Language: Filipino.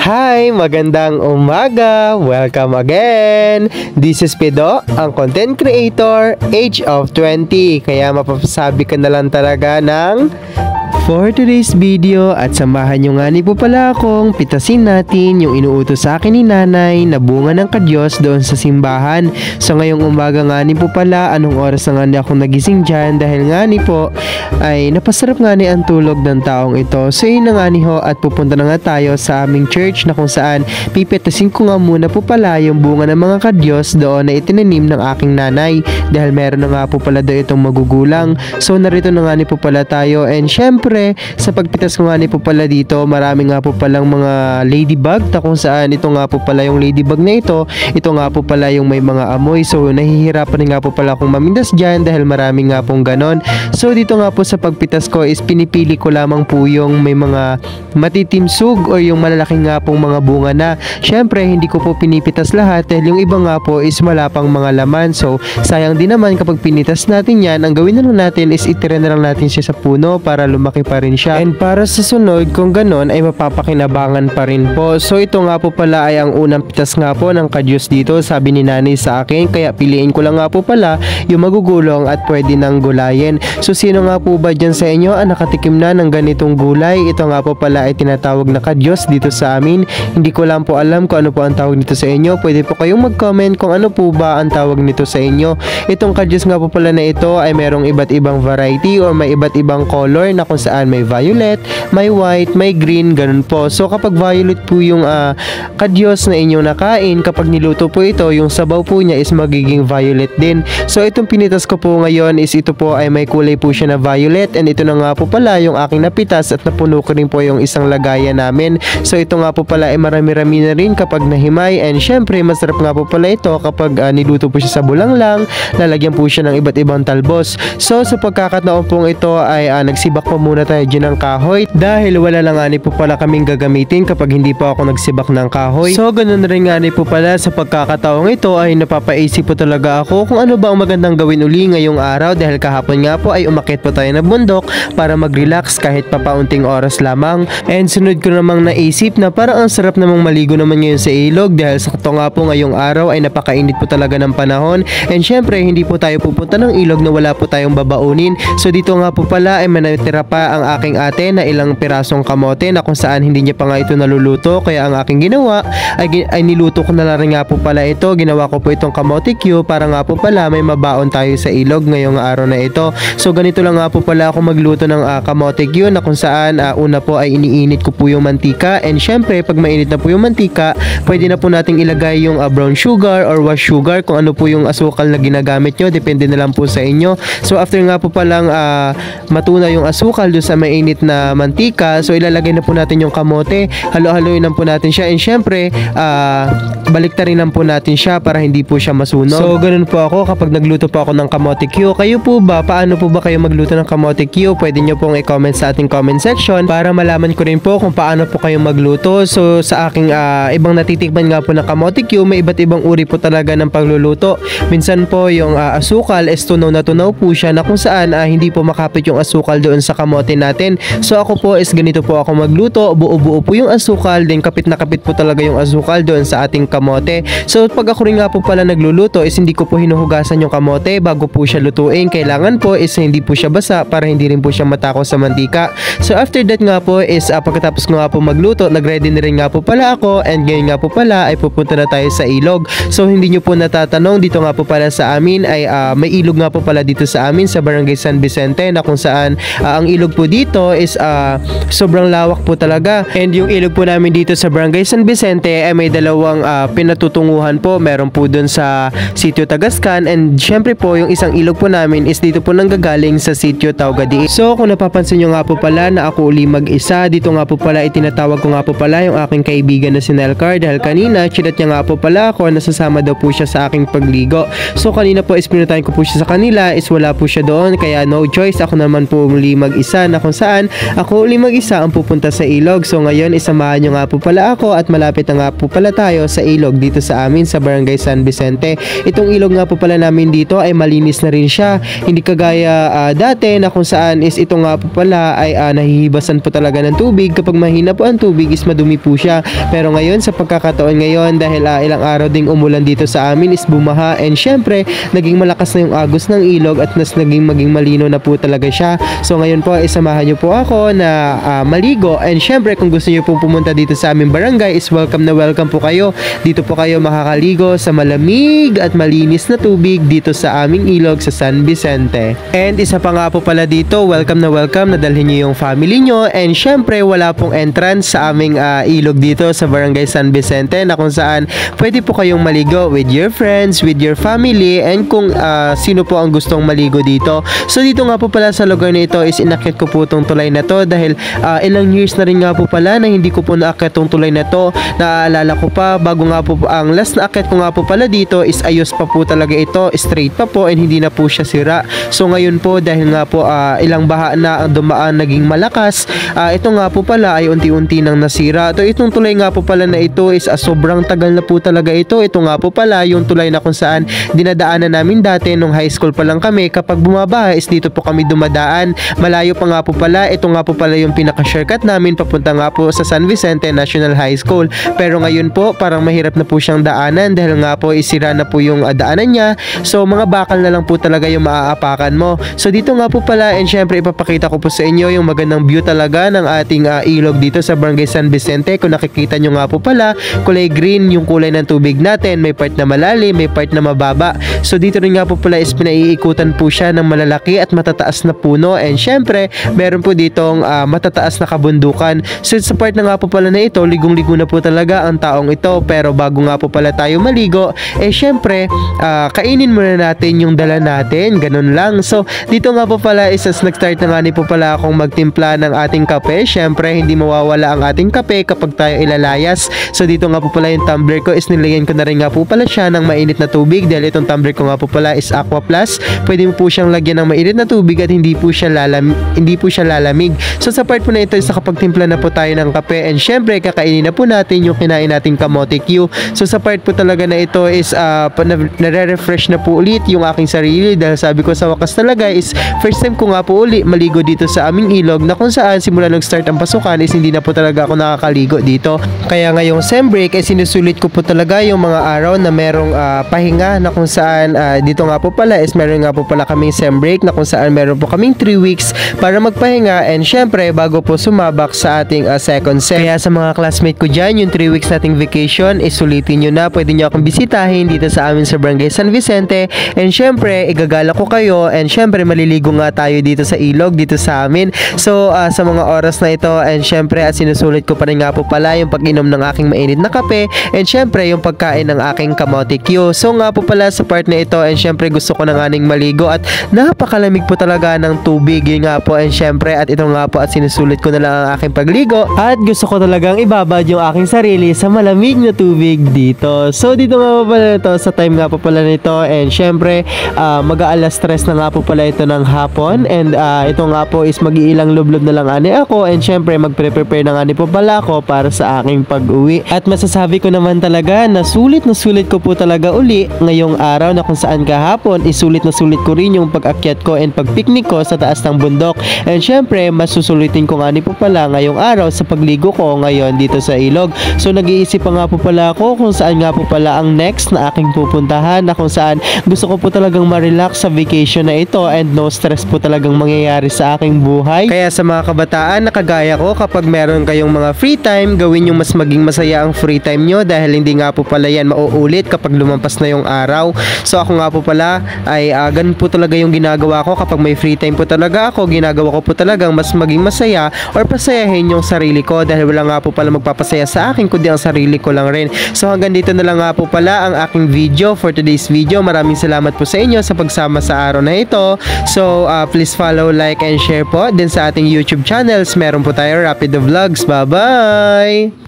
Hi! Magandang umaga! Welcome again! This is Pido, ang content creator, age of 20. Kaya mapapasabi ka na lang talaga ng for today's video at samahan nyo nga ni po pala akong pitasin natin yung inuutos sa akin ni nanay na bunga ng kadyos doon sa simbahan. So ngayong umaga nga ni po pala, anong oras na nga ni ako nagising dyan dahil nga ni po ay napasarap nga ni ang tulog ng taong ito. So yun na nga ni ho at pupunta na nga tayo sa aming church na kung saan pipitasin ko nga muna po pala yung bunga ng mga kadyos doon na itinanim ng aking nanay dahil meron na nga po pala doon itong magugulang. So narito na nga ni po pala tayo and syempre sa pagpitas ko nga ni po pala dito, marami nga po palang mga ladybug na kung saan ito nga po pala yung ladybug na ito nga po pala yung may mga amoy. So nahihirapan rin nga po pala akong mamindas dyan dahil marami nga pong ganon. So dito nga po sa pagpitas ko is pinipili ko lamang po yung may mga matitimsug o yung malalaking nga pong mga bunga na. Syempre hindi ko po pinipitas lahat dahil yung iba nga po is wala pang mga laman. So sayang din naman kapag pinitas natin yan, ang gawin na lang natin is itira na lang natin siya sa puno para lumaki pa rin siya. And para sa sunod, kung ganon ay mapapakinabangan pa rin po. So ito nga po pala ay ang unang pitas nga po ng kadyos dito, sabi ni nanay sa akin, kaya piliin ko lang nga po pala yung magugulong at pwede nang gulayin. So sino nga po ba dyan sa inyo ang nakatikim na ng ganitong gulay? Ito nga po pala ay tinatawag na kadyos dito sa amin. Hindi ko lang po alam kung ano po ang tawag nito sa inyo. Pwede po kayong mag-comment kung ano po ba ang tawag nito sa inyo. Itong kadyos nga po pala na ito ay merong iba't ibang variety or may iba't ibang color na kung saan may violet, may white, may green, ganun po. So kapag violet po yung kadyos na inyong nakain, kapag niluto po ito, yung sabaw po niya is magiging violet din. So itong pinitas ko po ngayon is ito po ay may kulay po siya na violet and ito na nga po pala yung aking napitas at napuno ko rin po yung isang lagayan namin. So ito nga po pala ay marami-rami na rin kapag nahimay and syempre masarap nga po pala ito kapag niluto po siya sa bulanglang, lalagyan po siya ng iba't ibang talbos. So sa pagkakataon pong ito ay nagsibak po muna tayo dyan ng kahoy dahil wala lang nga po pala kaming gagamitin kapag hindi po ako nagsibak ng kahoy. So ganun rin nga po pala sa pagkakataong ito ay napapaisip po talaga ako kung ano ba ang magandang gawin uli ngayong araw dahil kahapon nga po ay umakyat po tayo ng bundok para mag-relax kahit papaunting oras lamang and sunod ko namang naisip na parang ang sarap namang maligo naman ngayon sa ilog dahil sakto nga po ngayong araw ay napakainit po talaga ng panahon and syempre hindi po tayo pupunta ng ilog na wala po tayong babaunin. So dito nga po pala ay manatira pa ang aking ate na ilang pirasong kamote na kung saan hindi niya pa nga ito naluluto kaya ang aking ginawa ay niluto ko na lang nga po pala ito. Ginawa ko po itong kamote cue para nga po pala may mabaon tayo sa ilog ngayong araw na ito. So ganito lang nga po pala ako magluto ng kamote cue na kung saan una po ay iniinit ko po yung mantika and syempre pag mainit na po yung mantika pwede na po nating ilagay yung brown sugar or wash sugar kung ano po yung asukal na ginagamit nyo, depende na lang po sa inyo. So after nga po palang matuna yung asukal doon sa mainit na mantika, so ilalagay na po natin yung kamote, halo-haloin lang po natin siya and syempre baliktarin lang po natin siya para hindi po siya masunog. So ganun po ako kapag nagluto po ako ng kamote Q. Kayo po ba? Paano po ba kayo magluto ng kamote Q? Pwede nyo pong i-comment sa ating comment section para malaman ko rin po kung paano po kayo magluto. So sa aking ibang natitikman nga po ng kamote Q, may iba't ibang uri po talaga ng pagluluto. Minsan po yung asukal is tunaw na tunaw po siya na kung saan hindi po makapit yung asukal doon sa kamote natin. So ako po is ganito po ako magluto, buo-buo po yung asukal, then kapit na kapit po talaga yung asukal doon sa ating kamote. So pag ako rin nga po pala nagluluto is hindi ko po hinuhugasan yung kamote bago po siya lutuin. Kailangan po is hindi po siya basa para hindi rin po siya matako sa mantika. So after that nga po is pagkatapos ko nga po magluto, nagready na rin nga po pala ako and ngayon nga po pala ay pupunta na tayo sa ilog. So hindi nyo po natatanong, dito nga po pala sa amin ay may ilog nga po pala dito sa amin sa Barangay San Vicente na kung saan ang ilog po dito is sobrang lawak po talaga and yung ilog po namin dito sa Barangay San Vicente ay may dalawang pinatutunguhan po. Meron po dun sa Sitio Tagascan and syempre po yung isang ilog po namin is dito po nanggagaling sa Sitio Taugadi. So kung napapansin nyo nga po pala na ako uli mag-isa, dito nga po pala itinatawag ko nga po pala yung aking kaibigan na si Nelcar dahil kanina chinat niya nga po pala ako na sasama daw po siya sa aking pagligo. So kanina po is pinuntahan ko po siya sa kanila is wala po siya doon kaya no choice ako naman po muli mag-isa na kung saan ako uli mag-isa ang pupunta sa ilog. So ngayon isamahan nyo nga po pala ako at malapit na nga po pala tayo sa ilog dito sa amin sa Barangay San Vicente. Itong ilog nga po pala namin dito ay malinis na rin siya. Hindi kagaya dati na kung saan is ito nga po pala ay nahihibasan po talaga ng tubig. Kapag mahina po ang tubig is madumi madumi po siya. Pero ngayon sa pagkakataon ngayon dahil ilang araw ding umulan dito sa amin is bumaha, and syempre naging malakas na yung agos ng ilog at maging malino na po talaga siya. So ngayon po isamahan niyo po ako na maligo, and syempre kung gusto niyo po pumunta dito sa aming barangay is welcome na welcome po kayo. Dito po kayo makakaligo sa malamig at malinis na tubig dito sa aming ilog sa San Vicente. And isa pa nga po pala dito, welcome na dalhin niyo yung family niyo, and syempre wala pong entrance sa aming ilog dito sa barangay San Vicente, na kung saan pwede po kayong maligo with your friends, with your family, and kung sino po ang gustong maligo dito. So dito nga po pala sa lugar na ito is inakyat ko po tong tulay na to dahil ilang years na rin nga po pala na hindi ko po naakyat tong tulay na to. Naaalala ko pa, bago nga po ang last na akyat ko nga po pala dito is ayos pa po talaga ito, straight pa po, and hindi na po siya sira. So ngayon po dahil nga po ilang baha na ang dumaan naging malakas, ito nga po pala ay unti-unti nang nasira. Itong tulay nga po pala na ito is sobrang tagal na po talaga ito. Ito nga po pala yung tulay na kung saan dinadaanan namin dati nung high school pa lang kami. Kapag bumabaha is dito po kami dumadaan. Malayo pa nga po pala. Ito nga po pala yung pinaka-shortcut namin papunta nga po sa San Vicente National High School. Pero ngayon po parang mahirap na po siyang daanan dahil nga po isira na po yung daanan niya. So mga bakal na lang po talaga yung maaapakan mo. So dito nga po pala, and syempre ipapakita ko po sa inyo yung magandang view talaga ng ating ilog dito sa barangay San Vicente. Kung nakikita nyo nga po pala, kulay green yung kulay ng tubig natin. May part na malalim, may part na mababa. So dito rin nga po pala is pinaiikutan po siya ng malalaki at matataas na puno, and syempre meron po ditong matataas na kabundukan. So sa part na nga po pala na ito, ligong-ligo na po talaga ang taong ito. Pero bago nga po pala tayo maligo, syempre kainin muna natin yung dala natin, ganun lang. So dito nga po pala is as nag-start na nga ni po pala akong magtimpla ng ating kape. Syempre hindi mawawala ang ating kape kapag tayo ilalayas. So dito nga po pala yung tumbler ko is nilagyan ko na rin nga po pala siya ng mainit na tubig dahil itong tumbler ko nga po pala is Aqua Plus. Pwede mo po siyang lagyan ng mainit na tubig at hindi po siya lalamig. So sa part po na ito is nakapagtimpla na po tayo ng kape, and syempre kakainin na po natin yung kinain nating kamote Q. So sa part po talaga na ito is nare-refresh na po ulit yung aking sarili dahil sabi ko sa wakas talaga is first time ko nga po ulit maligo dito sa aming ilog, na kung saan simula nag-start ang pasukan is hindi na po talaga ako nakakaligo dito. Kaya ngayong sem break ay sinusulit ko po talaga yung mga araw na merong pahinga, na kung saan dito nga po pala is meron nga po pala kaming sem break na kung saan meron po kaming 3 weeks para magpahinga, and syempre bago po sumabak sa ating second sem. Kaya sa mga classmate ko dyan, yung 3 weeks nating vacation is sulitin nyo na. Pwede nyo akong bisitahin dito sa amin sa barangay San Vicente, and syempre igagala ko kayo, and syempre maliligo nga tayo dito sa ilog dito sa amin. So sa mga oras na ito, and syempre at sinusulit ko pa rin nga po pala yung pag-inom ng aking mainit na kape, and syempre yung pagkain ng aking kamote Q. So nga po pala sa part na ito, and syempre gusto ko na nga ning maligo at napakalamig po talaga ng tubig, yun nga po, and syempre at ito nga po at sinusulit ko na lang ang aking pagligo at gusto ko talagang ibabad yung aking sarili sa malamig na tubig dito. So dito nga po pala ito sa time nga po pala nito, and syempre mag-aalas 3 na nga po pala ito ng hapon, and ito nga po is mag-iilang lublob na lang ani ako, and syempre magpre-prepare na nga ni po pala ako para sa aking pag-uwi. At masasabi ko naman talaga na sulit ko po talaga uli ngayong araw, na kung saan kahapon isulit na sulit ko rin yung pag-akyat ko and pag-picnic ko sa taas ng bundok, and syempre masusulitin ko nga ni po pala ngayong araw sa pagligo ko ngayon dito sa ilog. So nag-iisip pa nga po pala ako kung saan nga po pala ang next na aking pupuntahan, na kung saan gusto ko po talagang ma-relax sa vacation na ito, and no stress po talagang mangyayari sa aking buhay. Kaya sa mga kabataan na kagaya ko, kapag meron kayong mga free time, gawin yung mas maging masaya ang free time nyo dahil hindi nga po pala yan mauulit kapag lumampas na yung araw. So ako nga po pala ay ganun po talaga yung ginagawa ko kapag may free time po talaga ako. Ginagawa ko po talagang mas maging masaya or pasayahin yung sarili ko dahil wala nga po pala magpapasaya sa akin kundi ang sarili ko lang rin. So hanggang dito na lang nga po pala ang aking video for today's video. Maraming salamat po sa inyo sa pagsama sa araw na ito. So please follow, like, and share po. Then sa ating YouTube channels, meron po tayo Rapido Vlogs. Bye-bye!